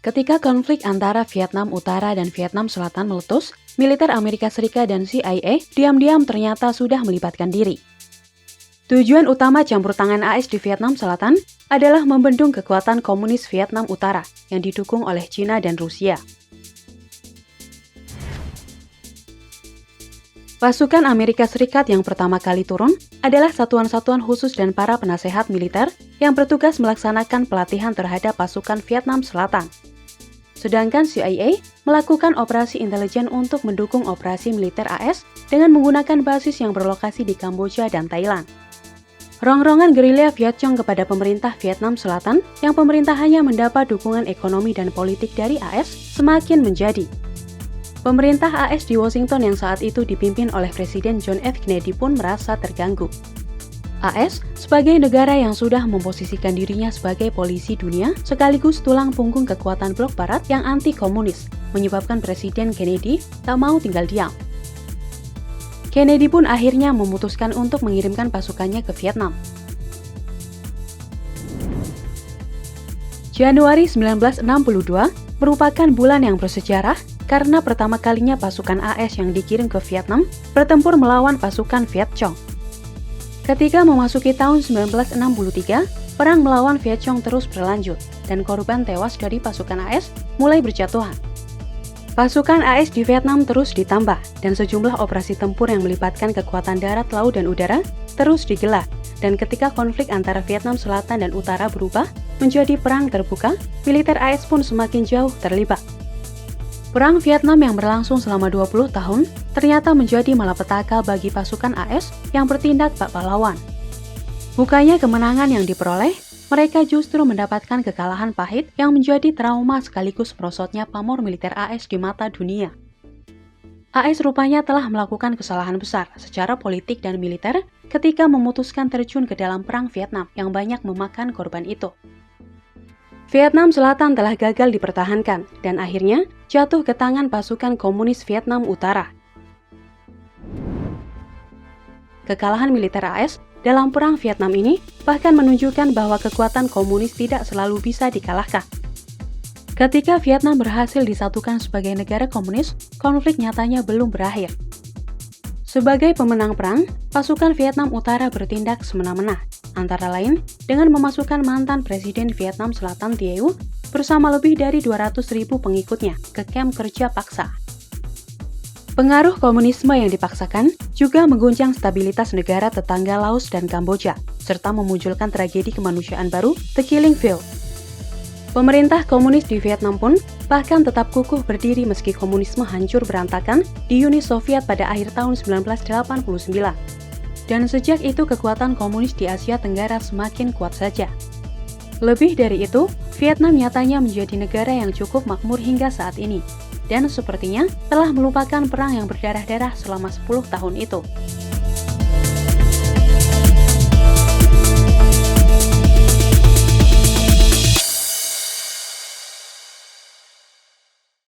Ketika konflik antara Vietnam Utara dan Vietnam Selatan meletus, militer Amerika Serikat dan CIA diam-diam ternyata sudah melibatkan diri. Tujuan utama campur tangan AS di Vietnam Selatan adalah membendung kekuatan komunis Vietnam Utara yang didukung oleh Cina dan Rusia. Pasukan Amerika Serikat yang pertama kali turun adalah satuan-satuan khusus dan para penasehat militer yang bertugas melaksanakan pelatihan terhadap pasukan Vietnam Selatan. Sedangkan CIA melakukan operasi intelijen untuk mendukung operasi militer AS dengan menggunakan basis yang berlokasi di Kamboja dan Thailand. Rongrongan gerilya Viet Cong kepada pemerintah Vietnam Selatan yang pemerintahannya mendapat dukungan ekonomi dan politik dari AS semakin menjadi. Pemerintah AS di Washington yang saat itu dipimpin oleh Presiden John F. Kennedy pun merasa terganggu. AS sebagai negara yang sudah memposisikan dirinya sebagai polisi dunia sekaligus tulang punggung kekuatan blok barat yang anti-komunis, menyebabkan Presiden Kennedy tak mau tinggal diam. Kennedy pun akhirnya memutuskan untuk mengirimkan pasukannya ke Vietnam. Januari 1962 merupakan bulan yang bersejarah karena pertama kalinya pasukan AS yang dikirim ke Vietnam bertempur melawan pasukan Viet Cong. Ketika memasuki tahun 1963, perang melawan Viet Cong terus berlanjut dan korban tewas dari pasukan AS mulai berjatuhan. Pasukan AS di Vietnam terus ditambah dan sejumlah operasi tempur yang melibatkan kekuatan darat, laut, dan udara terus digelar. Dan ketika konflik antara Vietnam Selatan dan Utara berubah menjadi perang terbuka, militer AS pun semakin jauh terlibat. Perang Vietnam yang berlangsung selama 20 tahun ternyata menjadi malapetaka bagi pasukan AS yang bertindak bak pahlawan. Bukannya kemenangan yang diperoleh, mereka justru mendapatkan kekalahan pahit yang menjadi trauma sekaligus merosotnya pamor militer AS di mata dunia. AS rupanya telah melakukan kesalahan besar secara politik dan militer ketika memutuskan terjun ke dalam perang Vietnam yang banyak memakan korban itu. Vietnam Selatan telah gagal dipertahankan dan akhirnya jatuh ke tangan pasukan komunis Vietnam Utara. Kekalahan militer AS dalam perang Vietnam ini bahkan menunjukkan bahwa kekuatan komunis tidak selalu bisa dikalahkan. Ketika Vietnam berhasil disatukan sebagai negara komunis, konflik nyatanya belum berakhir. Sebagai pemenang perang, pasukan Vietnam Utara bertindak semena-mena, antara lain dengan memasukkan mantan Presiden Vietnam Selatan Thieu bersama lebih dari 200.000 pengikutnya ke kamp kerja paksa. Pengaruh komunisme yang dipaksakan juga mengguncang stabilitas negara tetangga Laos dan Kamboja, serta memunculkan tragedi kemanusiaan baru, The Killing Field. Pemerintah komunis di Vietnam pun bahkan tetap kukuh berdiri meski komunisme hancur berantakan di Uni Soviet pada akhir tahun 1989. Dan sejak itu kekuatan komunis di Asia Tenggara semakin kuat saja. Lebih dari itu, Vietnam nyatanya menjadi negara yang cukup makmur hingga saat ini. Dan sepertinya telah melupakan perang yang berdarah-darah selama 10 tahun itu.